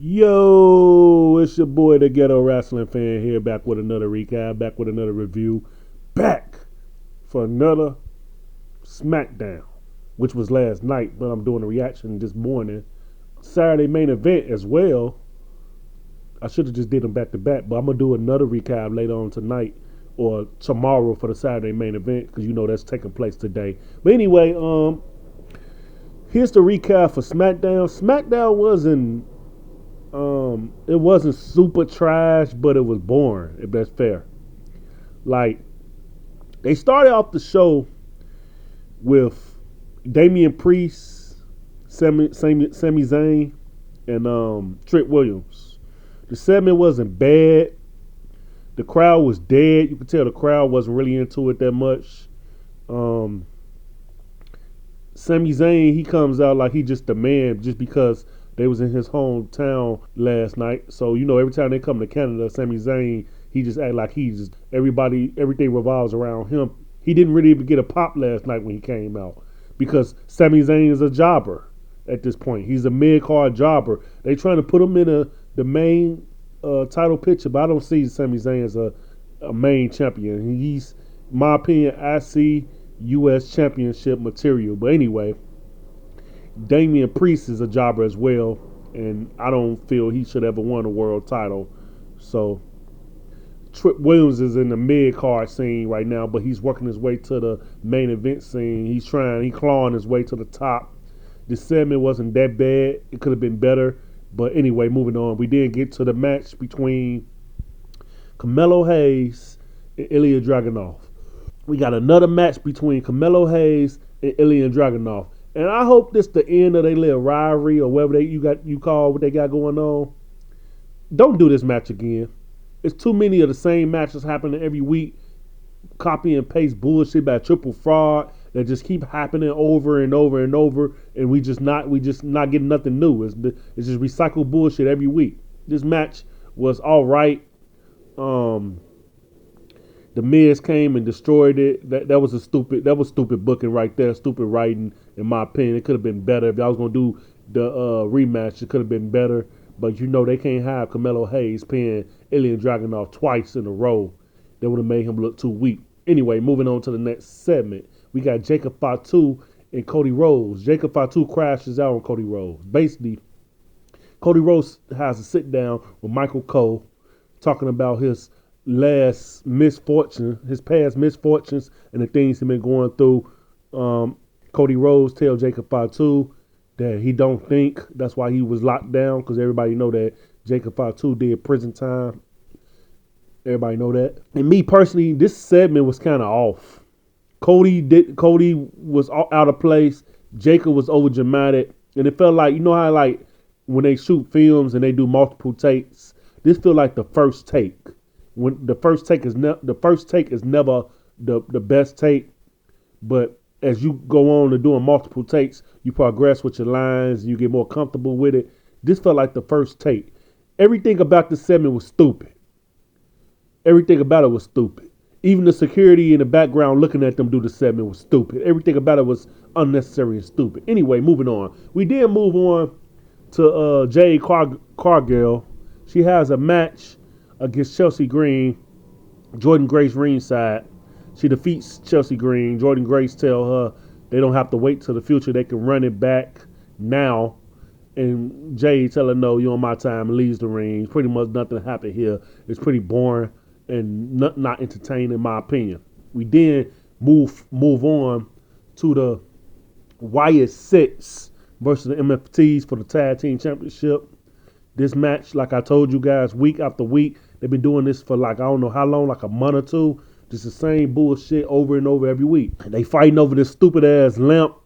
Yo, it's your boy, the Ghetto Wrestling Fan here, back with another recap, back with another review, back for another Smackdown, which was last night, but I'm doing a reaction this morning. Saturday main event as well. I should have just did them back to back, but I'm gonna do another recap later on tonight or tomorrow for the Saturday main event because you know that's taking place today. But anyway, here's the recap for SmackDown. SmackDown it wasn't super trash, but it was boring, if that's fair. Like, they started off the show with Damian Priest, Sami Zayn, and Trick Williams. The segment wasn't bad. The crowd was dead. You could tell the crowd wasn't really into it that much. Sami Zayn, he comes out like he just the man just because they was in his hometown last night. So, you know, every time they come to Canada, Sami Zayn, he just act like he's just everything revolves around him. He didn't really even get a pop last night when he came out because Sami Zayn is a jobber at this point. He's a mid-card jobber. They trying to put him in the main title picture, but I don't see Sami Zayn as a main champion. He's, in my opinion, IC U.S. Championship material. But anyway, Damian Priest is a jobber as well, and I don't feel he should ever won a world title. So Trick Williams is in the mid card scene right now, but he's working his way to the main event scene. He's clawing his way to the top. This segment wasn't that bad. It could have been better. But anyway, moving on. We did get to the match between Carmelo Hayes and Ilya Dragunov. We got another match between Carmelo Hayes and Ilya Dragunov. And I hope this the end of their little rivalry or whatever you call what they got going on. Don't do this match again. It's too many of the same matches happening every week. Copy and paste bullshit about triple fraud that just keep happening over and over and over, and we just not getting nothing new. It's just recycled bullshit every week. This match was all right. The Miz came and destroyed it. That was stupid booking right there. Stupid writing, in my opinion. It could have been better if y'all was gonna do the rematch. It could have been better, but you know they can't have Carmelo Hayes paying Ilya Dragunov twice in a row. That would have made him look too weak. Anyway, moving on to the next segment, we got Jacob Fatu and Cody Rhodes. Jacob Fatu crashes out on Cody Rhodes. Basically, Cody Rhodes has a sit down with Michael Cole, talking about his past misfortunes, and the things he's been going through. Cody Rhodes tell Jacob Fatu that he don't think that's why he was locked down, because everybody know that Jacob Fatu did prison time. Everybody know that. And me personally, this segment was kind of off. Cody was out of place. Jacob was over dramatic, and it felt like, you know how like when they shoot films and they do multiple takes. This feel like the first take. When the first take is never the best take, but as you go on to doing multiple takes, you progress with your lines, you get more comfortable with it. This felt like the first take. Everything about this segment was stupid. Everything about it was stupid. Even the security in the background looking at them do the segment was stupid. Everything about it was unnecessary and stupid. Anyway, moving on. We did move on to Jade Cargill. She has a match against Chelsea Green. Jordan Grace ringside. She defeats Chelsea Green. Jordan Grace tell her they don't have to wait till the future. They can run it back now. And Jade tell her, no, you're on my time, and leaves the ring. Pretty much nothing happened here. It's pretty boring and not entertaining, in my opinion. We then move on to the Wyatt Six versus the MFTs for the Tag Team Championship. This match, like I told you guys, week after week, they've been doing this for like, I don't know how long, like a month or two. Just the same bullshit over and over every week. They fighting over this stupid ass lamp.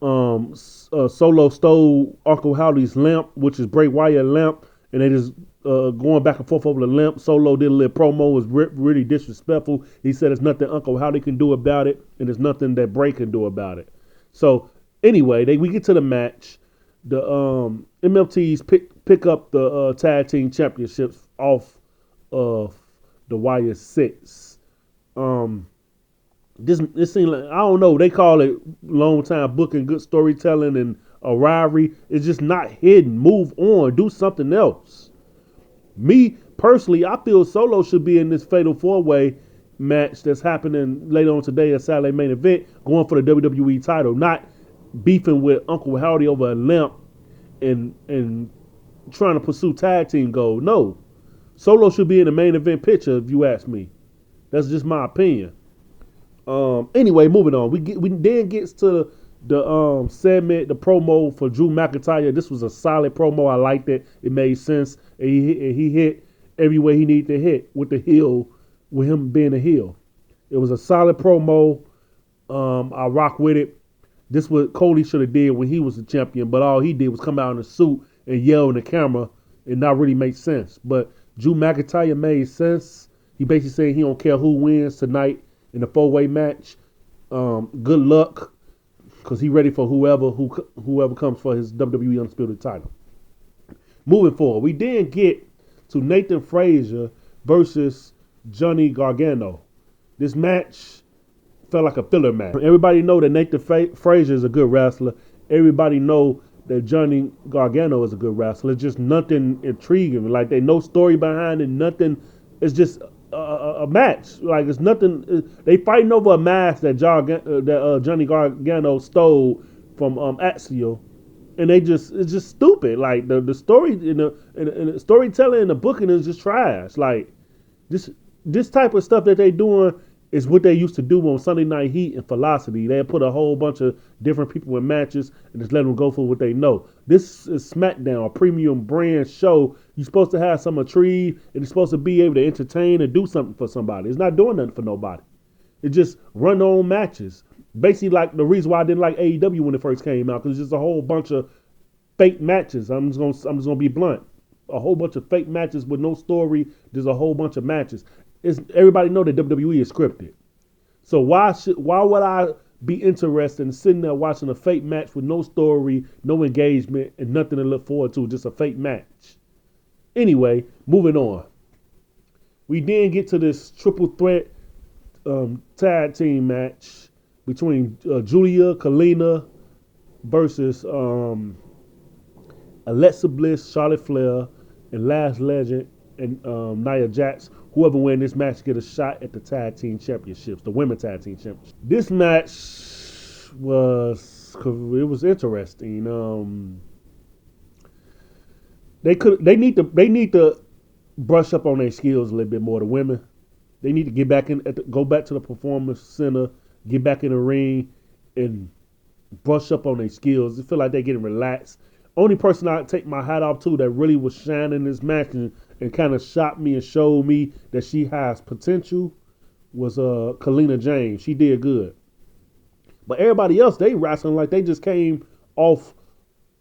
Solo stole Uncle Howdy's lamp, which is Bray Wyatt lamp, and they just going back and forth over the lamp. Solo did a little promo, was really disrespectful. He said there's nothing Uncle Howdy can do about it, and there's nothing that Bray can do about it. So anyway, we get to the match. The MLTs pick up the tag team championships off of the Wyatt Six. This seems like, I don't know, they call it long time booking, good storytelling, and a rivalry. It's just not hidden. Move on. Do something else. Me personally, I feel Solo should be in this Fatal 4-Way match that's happening later on today at Saturday main event, going for the WWE title, not beefing with Uncle Howdy over a limp and trying to pursue tag team goals. No, Solo should be in the main event picture if you ask me. That's just my opinion. Anyway, moving on. We then gets to the segment, the promo for Drew McIntyre. This was a solid promo. I liked it. It made sense. And he hit everywhere he needed to hit with the heel, with him being a heel. It was a solid promo. I rock with it. This what Cody should have did when he was the champion, but all he did was come out in a suit and yell in the camera and not really make sense. But Drew McIntyre made sense. He basically said he don't care who wins tonight in the 4-way match. Good luck, because he ready for whoever comes for his WWE Undisputed title. Moving forward, we then get to Nathan Frazier versus Johnny Gargano. This match felt like a filler match. Everybody know that Nathan Frazier is a good wrestler. Everybody know that Johnny Gargano is a good wrestler. It's just nothing intriguing. Like, there's no story behind it. Nothing. It's just a match. Like, it's nothing. They fighting over a mask that Johnny Gargano stole from Axial, and it's just stupid. Like, the story in the storytelling and the booking is just trash. Like, this type of stuff that they doing is what they used to do on Sunday Night Heat and Velocity. They put a whole bunch of different people in matches and just let them go for what they know. This is Smackdown, a premium brand show. You're supposed to have some retrieve, and it's supposed to be able to entertain and do something for somebody. It's not doing nothing for nobody. It just run their own matches. Basically, like the reason why I didn't like AEW when it first came out, because it's just a whole bunch of fake matches. I'm just gonna be blunt. A whole bunch of fake matches with no story. There's a whole bunch of matches. Everybody know that WWE is scripted. So why would I be interested in sitting there watching a fake match with no story, no engagement, and nothing to look forward to, just a fake match? Anyway, moving on. We then get to this triple threat tag team match between Julia Kalina versus Alexa Bliss, Charlotte Flair, and Last Legend and Nia Jax. Whoever wins this match get a shot at the tag team championships, the women's tag team championships. This match was interesting. They need to brush up on their skills a little bit more. The women, they need to get back go back to the performance center, get back in the ring, and brush up on their skills. I feel like they're getting relaxed. Only person I take my hat off to that really was shining this match and kind of shocked me and showed me that she has potential was Kalina James. She did good. But everybody else, they wrestling like they just came off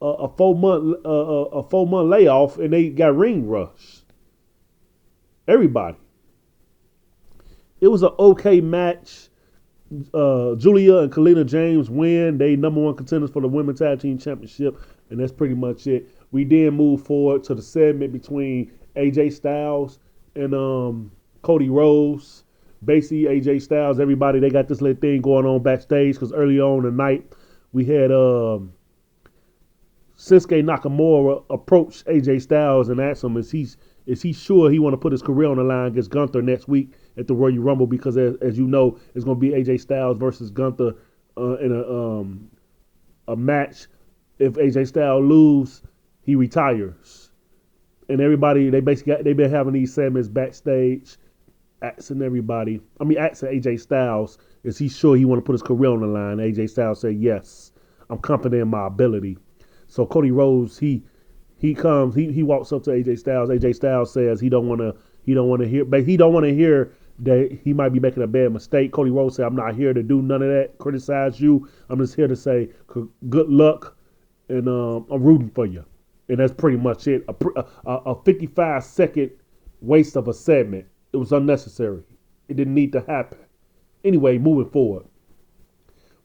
a 4-month layoff and they got ring rush. Everybody. It was an okay match. Julia and Kalina James win. They number one contenders for the Women's Tag Team Championship, and that's pretty much it. We then move forward to the segment between AJ Styles and Cody Rhodes. Basically, AJ Styles, everybody, they got this little thing going on backstage because early on in the night, we had Shinsuke Nakamura approach AJ Styles and ask him, is he sure he want to put his career on the line against Gunther next week at the Royal Rumble, because as you know, it's going to be AJ Styles versus Gunther in a match. If AJ Styles lose, he retires. And everybody, they've been having these segments backstage, asking AJ Styles, is he sure he want to put his career on the line? AJ Styles said, yes, I'm confident in my ability. So Cody Rhodes, he walks up to AJ Styles. AJ Styles says he don't want to hear that he might be making a bad mistake. Cody Rhodes said, I'm not here to do none of that, criticize you. I'm just here to say good luck, and I'm rooting for you. And that's pretty much it. A 55-second waste of a segment. It was unnecessary. It didn't need to happen. Anyway, moving forward.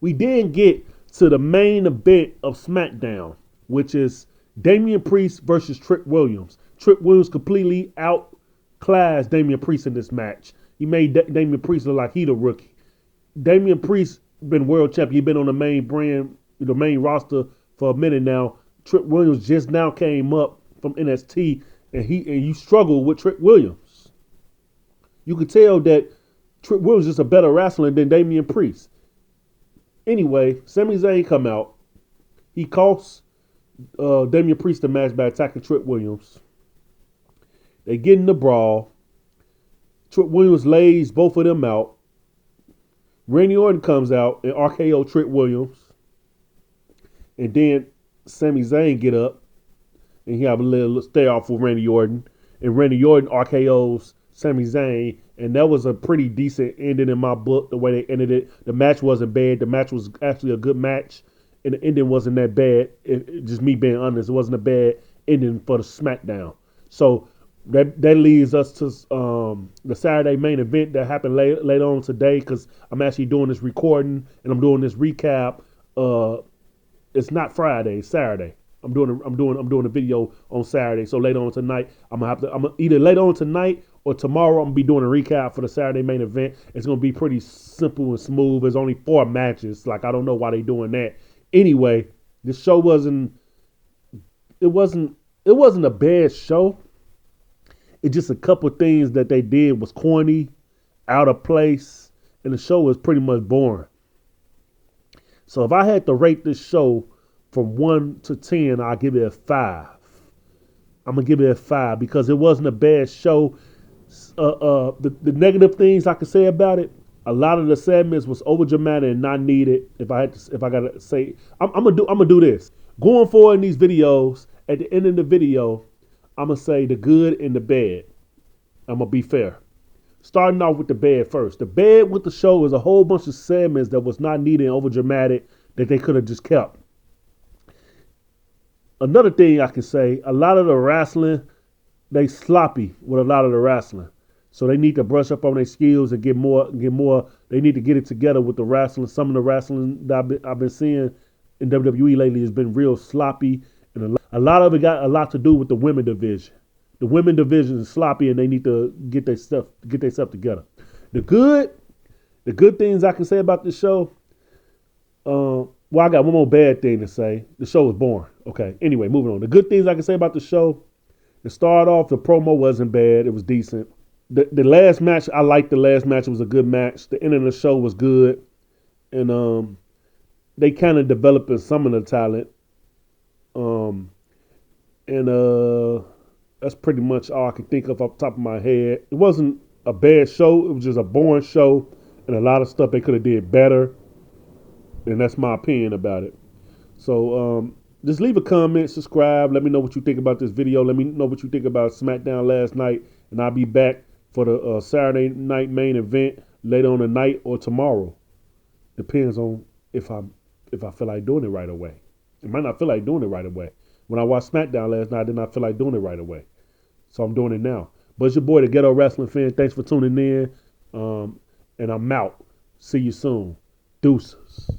We then get to the main event of SmackDown, which is Damian Priest versus Trick Williams. Trick Williams completely outclassed Damian Priest in this match. He made Damian Priest look like he the rookie. Damian Priest been world champion. He been on the main roster for a minute now. Trick Williams just now came up from NXT, and you struggle with Trick Williams. You could tell that Trick Williams is a better wrestler than Damian Priest. Anyway, Sami Zayn come out. He costs Damian Priest the match by attacking Trick Williams. They get in the brawl. Trick Williams lays both of them out. Randy Orton comes out and RKO Trick Williams. And then Sami Zayn get up and he have a little stare off with Randy Orton. And Randy Orton RKOs Sami Zayn. And that was a pretty decent ending in my book, the way they ended it. The match wasn't bad. The match was actually a good match. And the ending wasn't that bad. Just me being honest, it wasn't a bad ending for the Smackdown. So that leads us to the Saturday main event that happened later on today, because I'm actually doing this recording and I'm doing this recap. It's not Friday, it's Saturday. I'm doing a video on Saturday. So later on tonight, I'm gonna either later on tonight or tomorrow I'm gonna be doing a recap for the Saturday main event. It's gonna be pretty simple and smooth. There's only 4 matches. Like, I don't know why they doing that. Anyway, this show wasn't a bad show. It's just a couple things that they did was corny, out of place, and the show was pretty much boring. So if I had to rate this show from 1 to 10, I'll give it a 5. I'm going to give it a 5 because it wasn't a bad show. The negative things I could say about it, a lot of the segments was overdramatic and not needed. If I gotta say, I'm gonna do this. Going forward in these videos, at the end of the video, I'm gonna say the good and the bad. I'm gonna be fair. Starting off with the bad first. The bad with the show is a whole bunch of segments that was not needed and overdramatic that they could have just kept. Another thing I can say, a lot of the wrestling, they sloppy with a lot of the wrestling. So they need to brush up on their skills and get more. They need to get it together with the wrestling. Some of the wrestling that I've been seeing in WWE lately has been real sloppy, and a lot of it got a lot to do with the women division. The women division is sloppy, and they need to get their stuff together. The good things I can say about this show. Well, I got one more bad thing to say. The show was boring. Okay. Anyway, moving on. The good things I can say about the show. To start off, the promo wasn't bad. It was decent. The last match, I liked the last match. It was a good match. The end of the show was good. And they kind of developing some of the talent. That's pretty much all I can think of off the top of my head. It wasn't a bad show. It was just a boring show. And a lot of stuff they could have did better. And that's my opinion about it. So just leave a comment, subscribe. Let me know what you think about this video. Let me know what you think about Smackdown last night. And I'll be back for the Saturday night main event later on tonight or tomorrow. Depends on if I feel like doing it right away. I might not feel like doing it right away. When I watched Smackdown last night, I did not feel like doing it right away. So I'm doing it now. But it's your boy, the Ghetto Wrestling Fan. Thanks for tuning in. And I'm out. See you soon. Deuces.